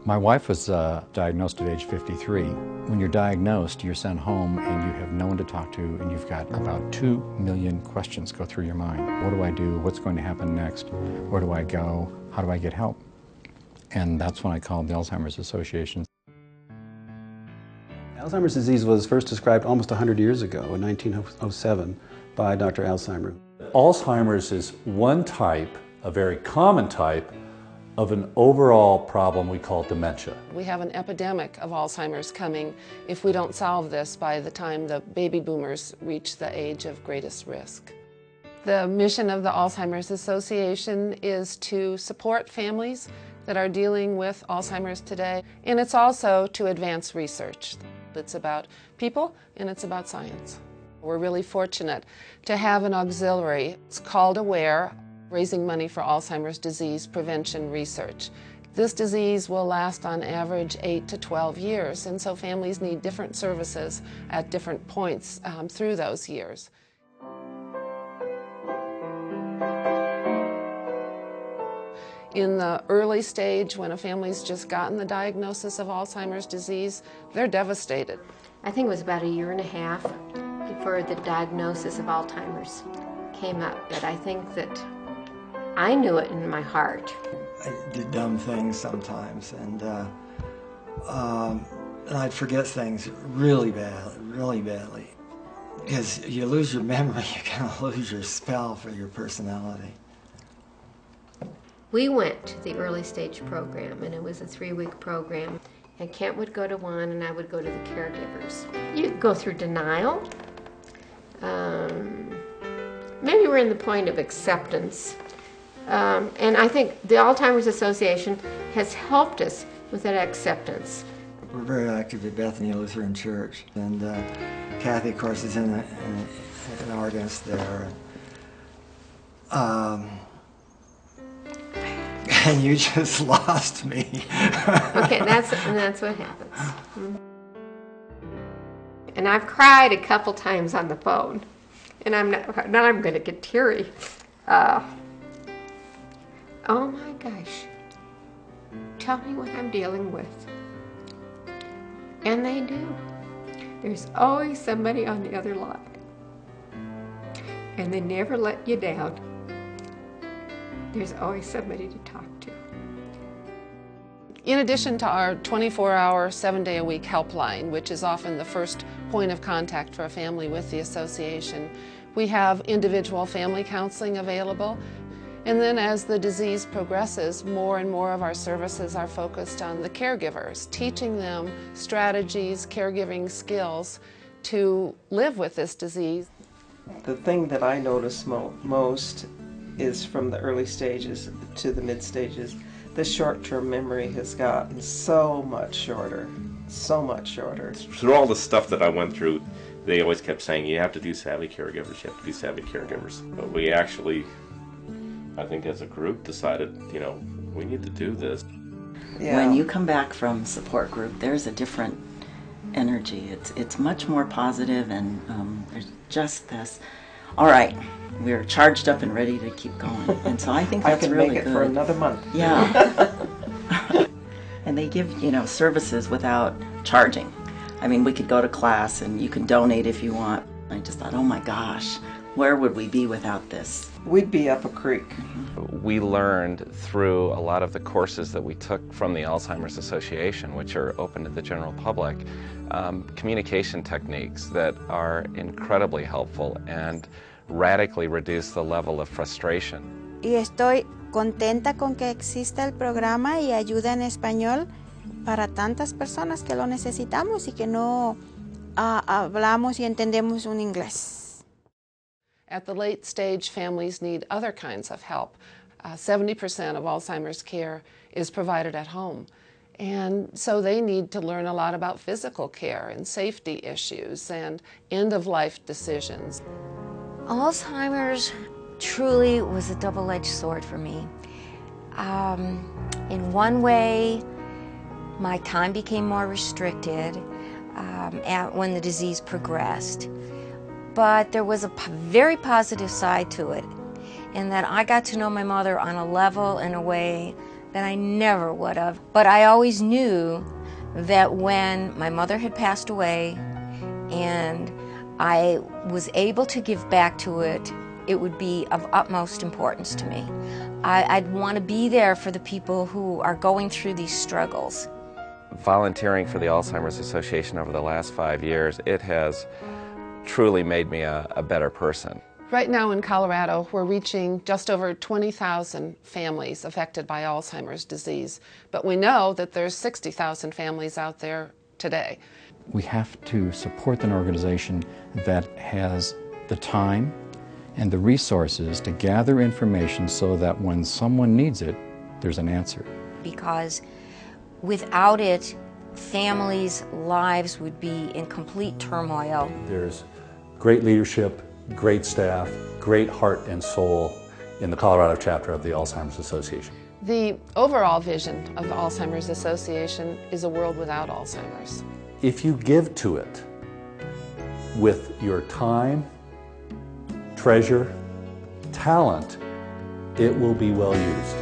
My wife was diagnosed at age 53. When you're diagnosed, you're sent home and you have no one to talk to, and you've got about 2 million questions go through your mind. What do I do? What's going to happen next? Where do I go? How do I get help? And that's when I called the Alzheimer's Association. Alzheimer's disease was first described almost 100 years ago, in 1907, by Dr. Alzheimer. Alzheimer's is one type, a very common type, of an overall problem we call dementia. We have an epidemic of Alzheimer's coming if we don't solve this by the time the baby boomers reach the age of greatest risk. The mission of the Alzheimer's Association is to support families that are dealing with Alzheimer's today, and it's also to advance research. It's about people and it's about science. We're really fortunate to have an auxiliary. It's called AWARE, raising money for Alzheimer's disease prevention research. This disease will last on average 8 to 12 years, and so families need different services at different points through those years. In the early stage, when a family's just gotten the diagnosis of Alzheimer's disease, they're devastated. I think it was about 1.5 years before the diagnosis of Alzheimer's came up, but I think that I knew it in my heart. I did dumb things sometimes, and I'd forget things really badly. Because you lose your memory, you kind of lose your spell for your personality. We went to the early stage program, and it was a 3-week program. And Kent would go to one, and I would go to the caregivers. You go through denial. Maybe we're in the point of acceptance. And I think the Alzheimer's Association has helped us with that acceptance. We're very active at Bethany Lutheran Church, and Kathy, of course, is an organist there. And you just lost me. Okay, that's what happens. And I've cried a couple times on the phone, and now I'm going to get teary. Oh my gosh, tell me what I'm dealing with. And they do. There's always somebody on the other line. And they never let you down. There's always somebody to talk to. In addition to our 24-hour, 7-day-a-week helpline, which is often the first point of contact for a family with the association, we have individual family counseling available. And then as the disease progresses, more and more of our services are focused on the caregivers, teaching them strategies, caregiving skills to live with this disease. The thing that I notice most is from the early stages to the mid stages, the short-term memory has gotten so much shorter, so much shorter. Through all the stuff that I went through, they always kept saying, you have to do savvy caregivers, you have to do savvy caregivers. But we actually, I think as a group, decided, you know, we need to do this. Yeah. When you come back from support group, there's a different energy. It's much more positive, and there's just this, all right, we're charged up and ready to keep going. And so I think that's really good. I can make it for another month. Yeah. And they give, you know, services without charging. I mean, we could go to class and you can donate if you want. I just thought, oh my gosh, where would we be without this? We'd be up a creek. We learned through a lot of the courses that we took from the Alzheimer's Association, which are open to the general public, communication techniques that are incredibly helpful and radically reduce the level of frustration. Y estoy contenta con que exista el programa y ayuda en español para tantas personas que lo necesitamos y que no hablamos y entendemos un inglés. At the late stage, families need other kinds of help. 70% of Alzheimer's care is provided at home. And so they need to learn a lot about physical care and safety issues and end-of-life decisions. Alzheimer's truly was a double-edged sword for me. In one way, my time became more restricted when the disease progressed. But there was a very positive side to it, in that I got to know my mother on a level, in a way, that I never would have. But I always knew that when my mother had passed away and I was able to give back to it, it would be of utmost importance to me. I'd want to be there for the people who are going through these struggles. Volunteering for the Alzheimer's Association over the last 5 years, it has truly made me a better person. Right now in Colorado, we're reaching just over 20,000 families affected by Alzheimer's disease, but we know that there's 60,000 families out there today. We have to support an organization that has the time and the resources to gather information so that when someone needs it, there's an answer. Because without it, families' lives would be in complete turmoil. There's great leadership, great staff, great heart and soul in the Colorado chapter of the Alzheimer's Association. The overall vision of the Alzheimer's Association is a world without Alzheimer's. If you give to it with your time, treasure, talent, it will be well used.